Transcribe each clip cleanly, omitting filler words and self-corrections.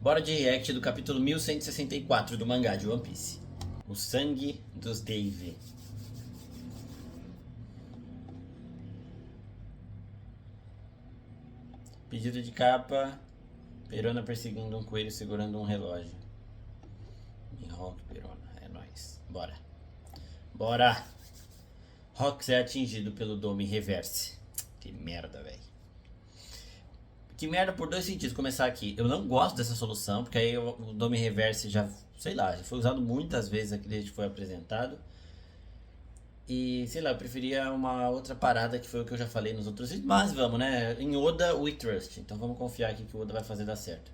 Bora de react do capítulo 1164 do mangá de One Piece. O sangue dos Dave. Pedido de capa. Perona perseguindo um coelho segurando um relógio. Mihawk, Perona, é nóis. Bora. Bora! Rox é atingido pelo Dome Reverse. Que merda, velho. Que merda por dois sentidos. Começar aqui. Eu não gosto dessa solução, porque aí o Dome Reverse já, sei lá, já foi usado muitas vezes aqui desde que foi apresentado. E, sei lá, eu preferia uma outra parada que foi o que eu já falei nos outros vídeos. Mas vamos, né? Em Oda, we trust. Então vamos confiar aqui que o Oda vai fazer dar certo.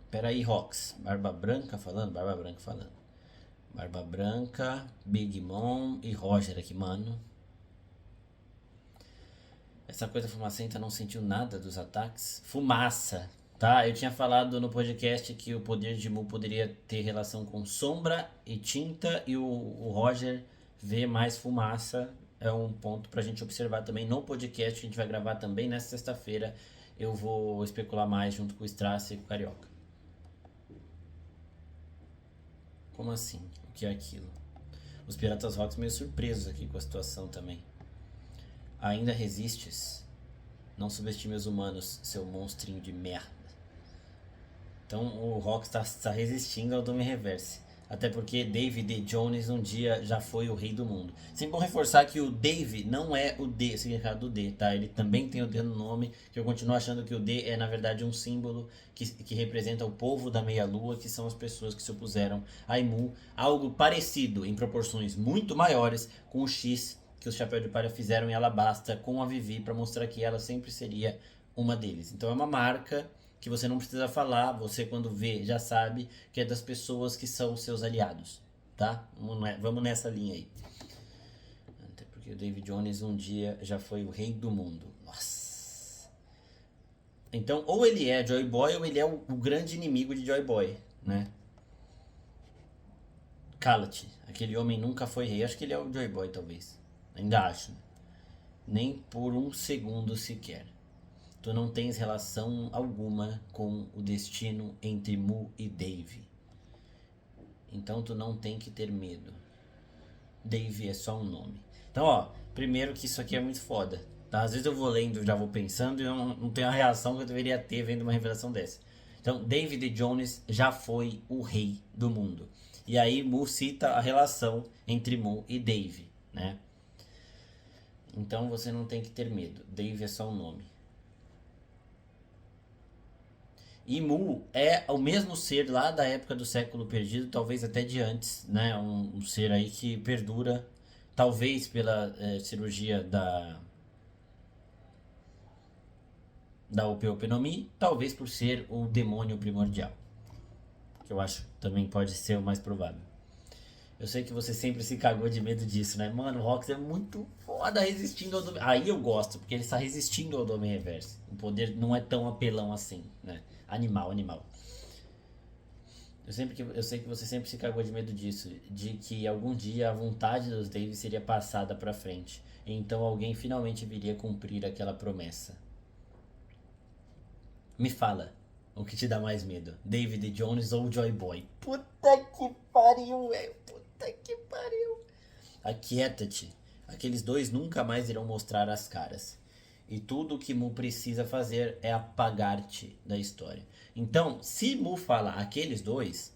Pera aí, Rox. Barba Branca falando? Barba Branca falando. Barba Branca, Big Mom e Roger aqui, mano. Essa coisa fumacenta não sentiu nada dos ataques. Fumaça, tá? Eu tinha falado no podcast que o poder de Mu poderia ter relação com sombra e tinta. E o Roger vê mais fumaça. É um ponto pra gente observar também no podcast que a gente vai gravar também nessa sexta-feira. Eu vou especular mais junto com o Straça e com o Carioca. Como assim? O que é aquilo? Os Piratas Rocks meio surpresos aqui com a situação também. Ainda resistes? Não subestime os humanos, seu monstrinho de merda. Então o Rock está resistindo ao Dome Reverse. Até porque David Jones um dia já foi o rei do mundo. Sempre bom reforçar que o Dave não é o D, significado do D, tá? Ele também tem o D no nome, que eu continuo achando que o D é na verdade um símbolo que representa o povo da meia-lua, que são as pessoas que se opuseram a Imu. Algo parecido, em proporções muito maiores, com o X que os Chapéu de Palha fizeram em Alabasta com a Vivi para mostrar que ela sempre seria uma deles. Então é uma marca que você não precisa falar, você quando vê já sabe que é das pessoas que são seus aliados, tá? Vamos nessa linha aí. Até porque o David Jones um dia já foi o rei do mundo. Nossa. Então ou ele é Joy Boy ou ele é o grande inimigo de Joy Boy, né? Kalat, aquele homem nunca foi rei. Acho que ele é o Joy Boy talvez. Ainda acho. Nem por um segundo sequer. Tu não tens relação alguma com o destino entre Mu e Dave. Então tu não tem que ter medo. Dave é só um nome. Então, ó, primeiro que isso aqui é muito foda. Tá? Às vezes eu vou lendo, já vou pensando e eu não tenho a reação que eu deveria ter vendo uma revelação dessa. Então, David Jones já foi o rei do mundo. E aí Mu cita a relação entre Mu e Dave, né? Então você não tem que ter medo. Dave é só um nome. E Mu é o mesmo ser lá da época do século perdido, talvez até de antes, né? Um ser aí que perdura, talvez pela cirurgia da Ope no Mi, talvez por ser o demônio primordial. Que eu acho também pode ser o mais provável. Eu sei que você sempre se cagou de medo disso, né? Mano, o Rox é muito foda resistindo ao Dome. Aí eu gosto, porque ele está resistindo ao Dome Reverse. O poder não é tão apelão assim, né? Animal. Eu sei que você sempre se cagou de medo disso, de que algum dia a vontade dos Davis seria passada pra frente. E então alguém finalmente viria cumprir aquela promessa. Me fala, o que te dá mais medo? David Jones ou Joy Boy? Puta que pariu, velho. Puta que pariu. Aquieta-te. Aqueles dois nunca mais irão mostrar as caras. E tudo o que Mu precisa fazer é apagar-te da história. Então, se Mu fala aqueles dois,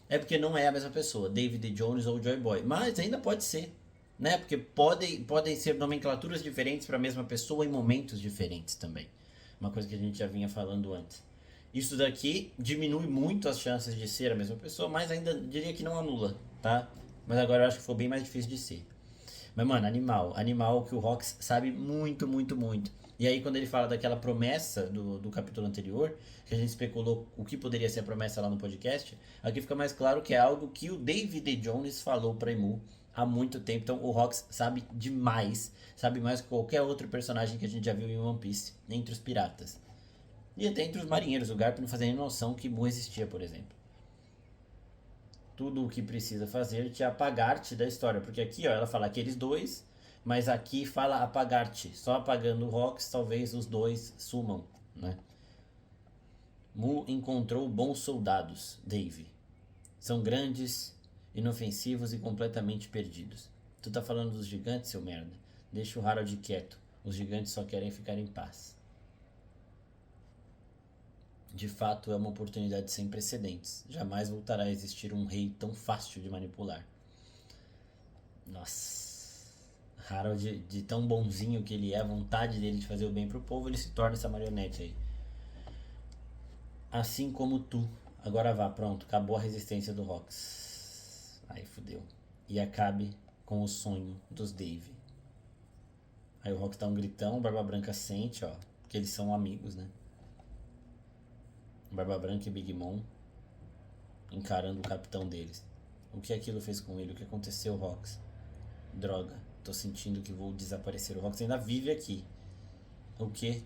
é porque não é a mesma pessoa, David Jones ou Joy Boy. Mas ainda pode ser, né? Porque podem ser nomenclaturas diferentes para a mesma pessoa em momentos diferentes também. Uma coisa que a gente já vinha falando antes. Isso daqui diminui muito as chances de ser a mesma pessoa, mas ainda diria que não anula, tá? Mas agora eu acho que foi bem mais difícil de ser. Mas, mano, animal que o Rox sabe muito. E aí, quando ele fala daquela promessa do capítulo anterior, que a gente especulou o que poderia ser a promessa lá no podcast, aqui fica mais claro que é algo que o David Jones falou pra Imu há muito tempo. Então, o Rox sabe demais, sabe mais que qualquer outro personagem que a gente já viu em One Piece, entre os piratas. E até entre os marinheiros, o Garp não fazia nem noção que Mu existia, por exemplo. Tudo o que precisa fazer te apagar-te da história. Porque aqui, ó, ela fala aqueles dois, mas aqui fala apagar-te. Só apagando o Rox, talvez os dois sumam, né? Mu encontrou bons soldados, Dave. São grandes, inofensivos e completamente perdidos. Tu tá falando dos gigantes, seu merda? Deixa o Harold quieto. Os gigantes só querem ficar em paz. De fato, é uma oportunidade sem precedentes. Jamais voltará a existir um rei tão fácil de manipular. Nossa. Harold, de tão bonzinho que ele é, a vontade dele de fazer o bem pro povo, ele se torna essa marionete aí. Assim como tu. Agora vá, pronto. Acabou a resistência do Rox. Aí fudeu. E acabe com o sonho dos Dave. Aí o Rox dá um gritão, o Barba Branca sente, ó. Que eles são amigos, né? Barba Branca e Big Mom encarando o capitão deles. O que aquilo fez com ele? O que aconteceu, Rox? Droga, tô sentindo que vou desaparecer. O Rox ainda vive aqui. O que?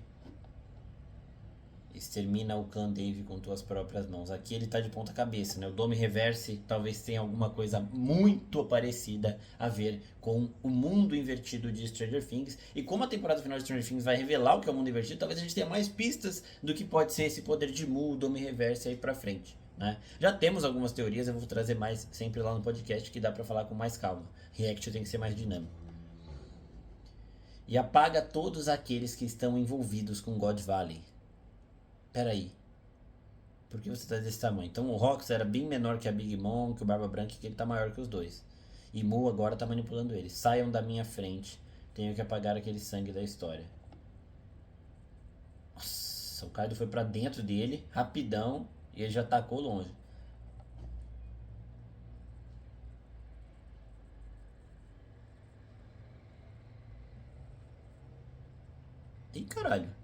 Extermina o clã Dave com tuas próprias mãos. Aqui ele tá de ponta cabeça, né? O Dome Reverse talvez tenha alguma coisa muito parecida a ver com o mundo invertido de Stranger Things. E como a temporada final de Stranger Things vai revelar o que é o mundo invertido, talvez a gente tenha mais pistas do que pode ser esse poder de Mu, o Dome Reverse aí pra frente, né? Já temos algumas teorias, eu vou trazer mais sempre lá no podcast, que dá pra falar com mais calma. React tem que ser mais dinâmico. E apaga todos aqueles que estão envolvidos com God Valley. Peraí, por que você tá desse tamanho? Então o Rox era bem menor que a Big Mom, que o Barba Branca, que ele tá maior que os dois. E Mu agora tá manipulando ele. Saiam da minha frente. Tenho que apagar aquele sangue da história. Nossa, o Kaido foi pra dentro dele, rapidão, e ele já tacou longe. Ih, caralho.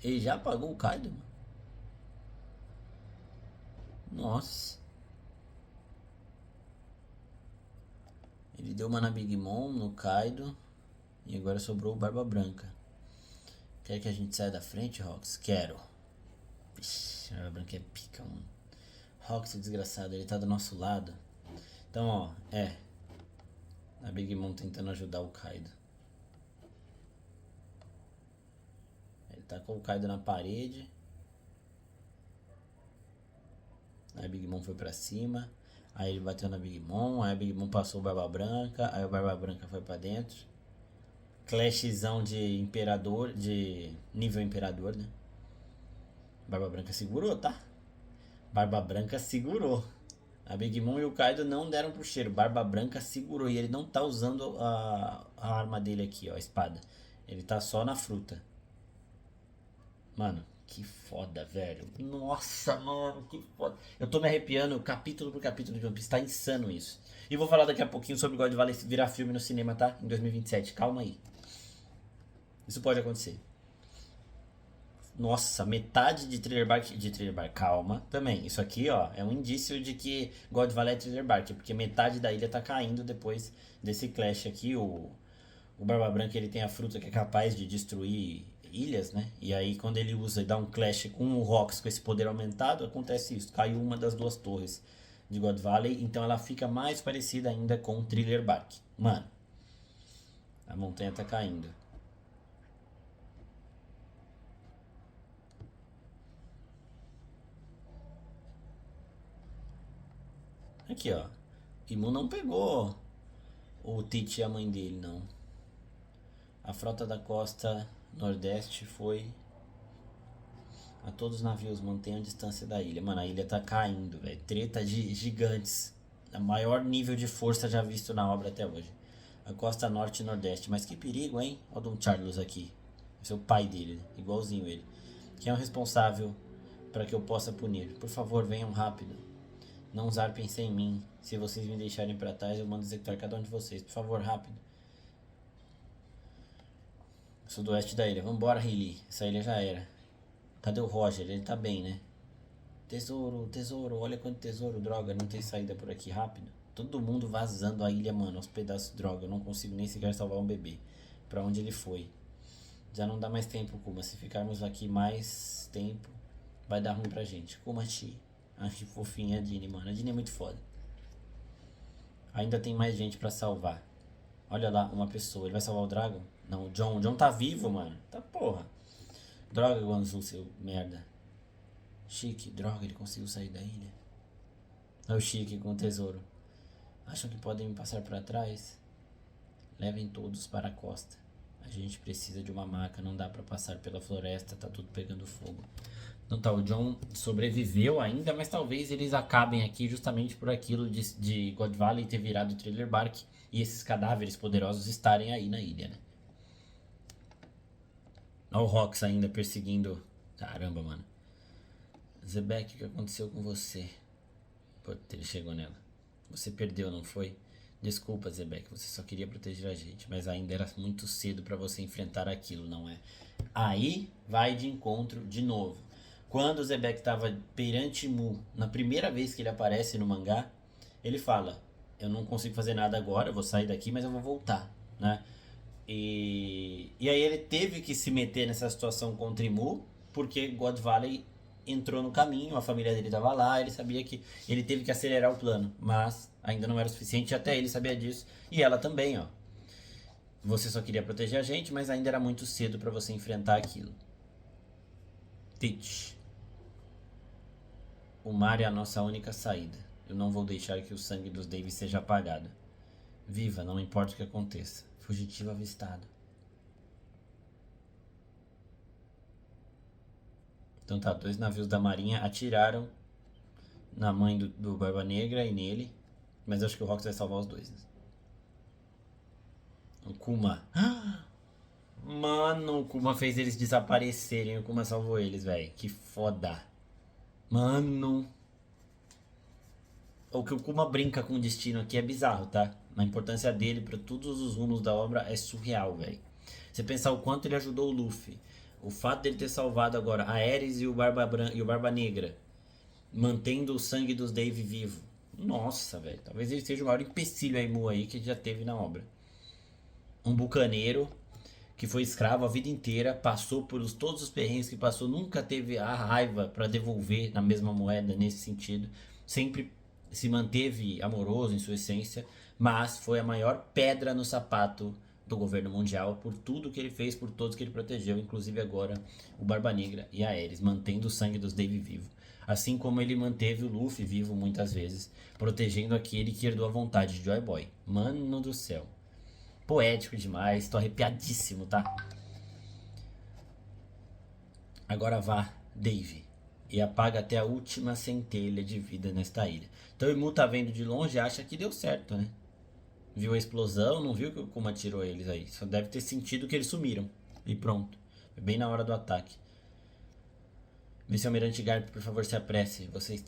Ele já apagou o Kaido, mano. Nossa. Ele deu uma na Big Mom, no Kaido. E agora sobrou o Barba Branca. Quer que a gente saia da frente, Rox? Quero. Vixe, a Barba Branca é pica, mano. Rox, desgraçado, ele tá do nosso lado. Então, ó, a Big Mom tentando ajudar o Kaido. Ele tacou o Kaido na parede. Aí a Big Mom foi pra cima. Aí ele bateu na Big Mom. Aí a Big Mom passou o Barba Branca. Aí o Barba Branca foi pra dentro. Clashzão de imperador. De nível imperador, né? Barba Branca segurou, tá? Barba Branca segurou. A Big Mom e o Kaido não deram pro cheiro. Barba Branca segurou. E ele não tá usando a arma dele aqui, ó, a espada. Ele tá só na fruta. Mano, que foda, velho. Nossa, mano, que foda. Eu tô me arrepiando capítulo por capítulo de One Piece. Tá insano isso. E vou falar daqui a pouquinho sobre God Valley virar filme no cinema, tá? Em 2027. Calma aí. Isso pode acontecer. Nossa, metade de Thriller Bark. De Thriller Bark, calma. Também, isso aqui, ó, é um indício de que God Valley é Thriller Bark. Porque metade da ilha tá caindo depois desse clash aqui. O Barba Branca, ele tem a fruta que é capaz de destruir ilhas, né? E aí quando ele usa e dá um clash com o Rox com esse poder aumentado, acontece isso. Caiu uma das duas torres de God Valley, então ela fica mais parecida ainda com o Thriller Bark. Mano, a montanha tá caindo. Aqui, ó. Imu não pegou o Tite e a mãe dele, não. A frota da costa nordeste foi a todos os navios, mantenham a distância da ilha. Mano, a ilha tá caindo, velho. Treta de gigantes. O maior nível de força já visto na obra até hoje. A costa norte e nordeste. Mas que perigo, hein? Olha o Don Charles aqui. Esse é o pai dele, igualzinho ele. Quem é o responsável para que eu possa punir? Por favor, venham rápido. Não usar pensei em mim. Se vocês me deixarem para trás, eu mando executar cada um de vocês. Por favor, rápido. Sudoeste da ilha. Vambora, Riley. Essa ilha já era. Cadê o Roger? Ele tá bem, né? Tesouro, tesouro. Olha quanto tesouro. Droga, não tem saída por aqui. Rápido. Todo mundo vazando a ilha, mano. Aos pedaços de droga. Eu não consigo nem sequer salvar um bebê. Pra onde ele foi? Já não dá mais tempo, Kuma. Se ficarmos aqui mais tempo, vai dar ruim pra gente. Kuma-chi. Ai, que fofinha a Dini, mano. A Dini é muito foda. Ainda tem mais gente pra salvar. Olha lá, uma pessoa. Ele vai salvar o Dragon? Não, o John. O John tá vivo, mano. Tá porra. Droga, Gonzu, seu merda. Chique, droga, ele conseguiu sair da ilha. É o Chique com o tesouro. Acham que podem me passar para trás? Levem todos para a costa. A gente precisa de uma maca, não dá para passar pela floresta, tá tudo pegando fogo. Então tá, o John sobreviveu ainda, mas talvez eles acabem aqui justamente por aquilo de God Valley ter virado Thriller Bark e esses cadáveres poderosos estarem aí na ilha, né? Olha o Rox ainda perseguindo. Caramba, mano. Zebek, o que aconteceu com você? Puta, ele chegou nela. Você perdeu, não foi? Desculpa, Zebek, você só queria proteger a gente, mas ainda era muito cedo pra você enfrentar aquilo, não é? Aí vai de encontro de novo. Quando o Zebek estava perante Mu, na primeira vez que ele aparece no mangá, ele fala: eu não consigo fazer nada agora, eu vou sair daqui, mas eu vou voltar, né? E aí ele teve que se meter nessa situação contra Mu, porque God Valley entrou no caminho, a família dele estava lá, ele sabia que ele teve que acelerar o plano, mas ainda não era o suficiente, até ele sabia disso, e ela também, ó. Você só queria proteger a gente, mas ainda era muito cedo para você enfrentar aquilo. Teach. O mar é a nossa única saída. Eu não vou deixar que o sangue dos Davis seja apagado. Viva, não importa o que aconteça. Fugitivo avistado. Então tá, 2 navios da marinha atiraram na mãe do Barba Negra e nele. Mas eu acho que o Rox vai salvar os dois, né? O Kuma. Mano, o Kuma fez eles desaparecerem. O Kuma salvou eles, velho. Que foda. Mano. O que o Kuma brinca com o destino aqui é bizarro, tá? A importância dele pra todos os rumos da obra é surreal, velho. Você pensar o quanto ele ajudou o Luffy. O fato dele ter salvado agora a Ares e o Barba Negra. Mantendo o sangue dos Dave vivo. Nossa, velho. Talvez ele seja o maior empecilho aí, Mu, aí que já teve na obra. Um bucaneiro que foi escravo a vida inteira, passou por todos os perrengues que passou, nunca teve a raiva para devolver na mesma moeda nesse sentido, sempre se manteve amoroso em sua essência, mas foi a maior pedra no sapato do governo mundial por tudo que ele fez, por todos que ele protegeu, inclusive agora o Barba Negra e a Ares, mantendo o sangue dos Dave vivo. Assim como ele manteve o Luffy vivo muitas vezes, protegendo aquele que herdou a vontade de Joy Boy. Mano do céu. Poético demais, tô arrepiadíssimo, tá? Agora vá, Dave, e apaga até a última centelha de vida nesta ilha. Então o Imu tá vendo de longe e acha que deu certo, né? Viu a explosão, não viu que o Kuma tirou eles aí. Só deve ter sentido que eles sumiram. E pronto. Foi bem na hora do ataque. Vice-almirante Garp, por favor, se apresse. Vocês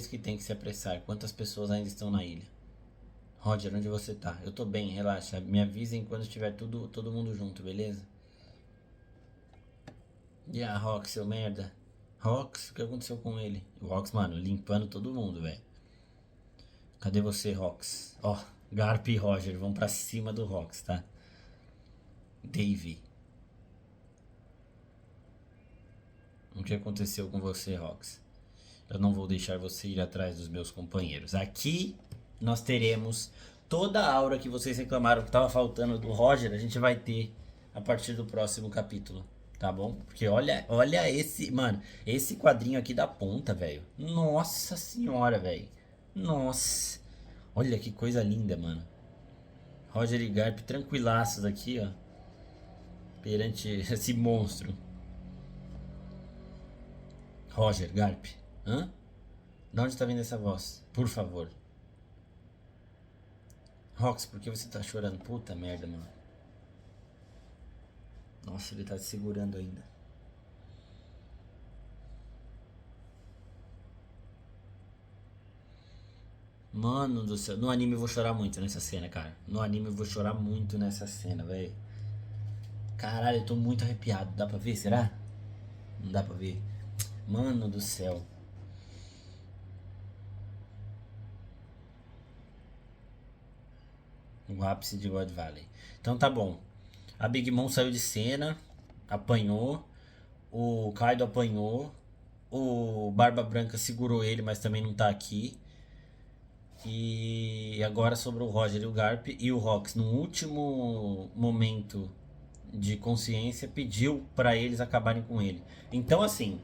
que têm que se apressar. Quantas pessoas ainda estão na ilha? Roger, onde você tá? Eu tô bem, relaxa. Me avisem quando estiver todo mundo junto, beleza? E a Rox, seu merda. Rox, o que aconteceu com ele? O Rox, mano, limpando todo mundo, velho. Cadê você, Rox? Ó, Garp e Roger vão pra cima do Rox, tá? Dave. O que aconteceu com você, Rox? Eu não vou deixar você ir atrás dos meus companheiros. Aqui nós teremos toda a aura que vocês reclamaram que estava faltando do Roger, a gente vai ter a partir do próximo capítulo, tá bom? Porque olha esse, mano, esse quadrinho aqui da ponta, velho. Nossa senhora, velho. Nossa. Olha que coisa linda, mano. Roger e Garp tranquilaços aqui, ó. Perante esse monstro. Roger, Garp. Hã? De onde tá vindo essa voz? Por favor. Rox, por que você tá chorando? Puta merda, mano. Nossa, ele tá te segurando ainda. Mano do céu. No anime eu vou chorar muito nessa cena, cara. No anime eu vou chorar muito nessa cena, velho. Caralho, eu tô muito arrepiado. Dá pra ver, será? Não dá pra ver. Mano do céu. O ápice de God Valley. Então tá bom. A Big Mom saiu de cena, apanhou. O Kaido apanhou. O Barba Branca segurou ele, mas também não tá aqui. E agora sobrou o Roger e o Garp e o Rox. No último momento de consciência pediu pra eles acabarem com ele. Então, assim,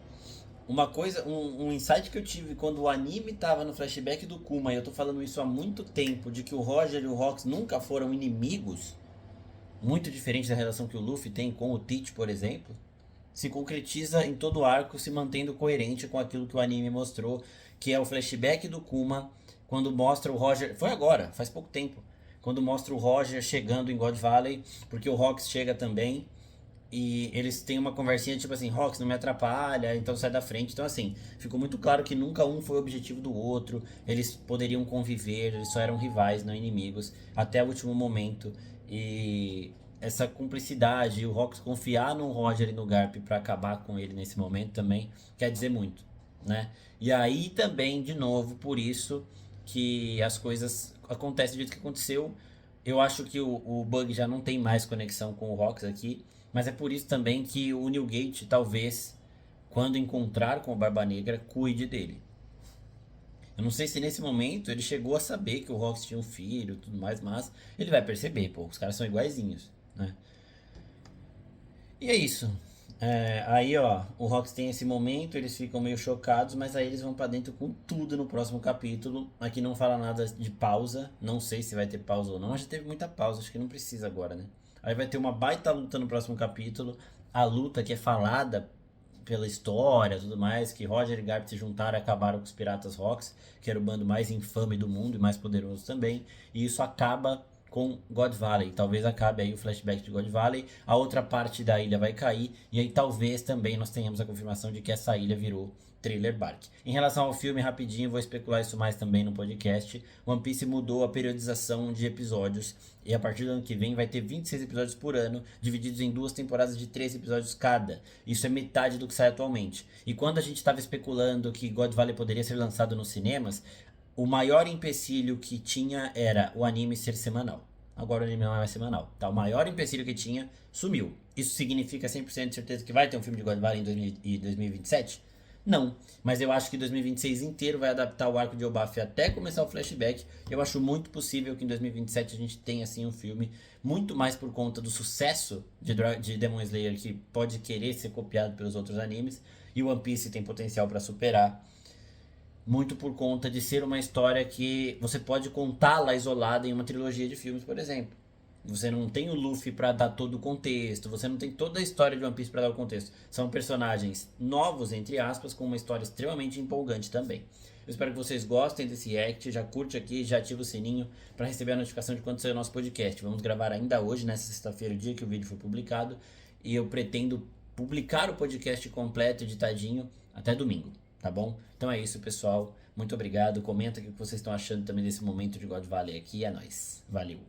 uma coisa, um insight que eu tive quando o anime tava no flashback do Kuma, e eu tô falando isso há muito tempo, de que o Roger e o Rox nunca foram inimigos, muito diferente da relação que o Luffy tem com o Teach, por exemplo, se concretiza em todo o arco, se mantendo coerente com aquilo que o anime mostrou, que é o flashback do Kuma, quando mostra o Roger. Foi agora, faz pouco tempo. Quando mostra o Roger chegando em God Valley, porque o Rox chega também. E eles têm uma conversinha tipo assim: Rox, não me atrapalha, então sai da frente. Então, assim, ficou muito claro que nunca um foi o objetivo do outro. Eles poderiam conviver, eles só eram rivais, não inimigos, até o último momento. E essa cumplicidade, e o Rox confiar no Roger e no Garp pra acabar com ele nesse momento também quer dizer muito, né? E aí também, de novo, por isso que as coisas acontecem do jeito que aconteceu. Eu acho que o Bug já não tem mais conexão com o Rox aqui. Mas é por isso também que o Newgate, talvez, quando encontrar com o Barba Negra, cuide dele. Eu não sei se nesse momento ele chegou a saber que o Rox tinha um filho e tudo mais, mas ele vai perceber, pô, os caras são iguaizinhos, né? E é isso. Aí, ó, o Rox tem esse momento, eles ficam meio chocados, mas aí eles vão pra dentro com tudo no próximo capítulo. Aqui não fala nada de pausa, não sei se vai ter pausa ou não, mas já teve muita pausa, acho que não precisa agora, né? Aí vai ter uma baita luta no próximo capítulo, a luta que é falada pela história e tudo mais, que Roger e Garp se juntaram e acabaram com os Piratas Rocks, que era o bando mais infame do mundo e mais poderoso também, e isso acaba com God Valley. Talvez acabe aí o flashback de God Valley, a outra parte da ilha vai cair, e aí talvez também nós tenhamos a confirmação de que essa ilha virou Trailer Bark. Em relação ao filme, rapidinho, vou especular isso mais também no podcast. One Piece mudou a periodização de episódios e a partir do ano que vem vai ter 26 episódios por ano, divididos em duas temporadas de 13 episódios cada. Isso é metade do que sai atualmente. E quando a gente estava especulando que God Valley poderia ser lançado nos cinemas, o maior empecilho que tinha era o anime ser semanal. Agora o anime não é mais semanal. Tá? O maior empecilho que tinha sumiu. Isso significa 100% de certeza que vai ter um filme de God Valley em 2027? Não, mas eu acho que 2026 inteiro vai adaptar o arco de Elbaf até começar o flashback. Eu acho muito possível que em 2027 a gente tenha assim um filme, muito mais por conta do sucesso de Demon Slayer, que pode querer ser copiado pelos outros animes, e One Piece tem potencial para superar, muito por conta de ser uma história que você pode contá-la isolada em uma trilogia de filmes, por exemplo. Você não tem o Luffy pra dar todo o contexto, você não tem toda a história de One Piece pra dar o contexto. São personagens novos, entre aspas, com uma história extremamente empolgante também. Eu espero que vocês gostem desse react, já curte aqui, já ativa o sininho para receber a notificação de quando sair o nosso podcast. Vamos gravar ainda hoje, nessa sexta-feira, o dia que o vídeo foi publicado, e eu pretendo publicar o podcast completo, editadinho, até domingo, tá bom? Então é isso, pessoal. Muito obrigado. Comenta o que vocês estão achando também desse momento de God Valley aqui. É nóis. Valeu.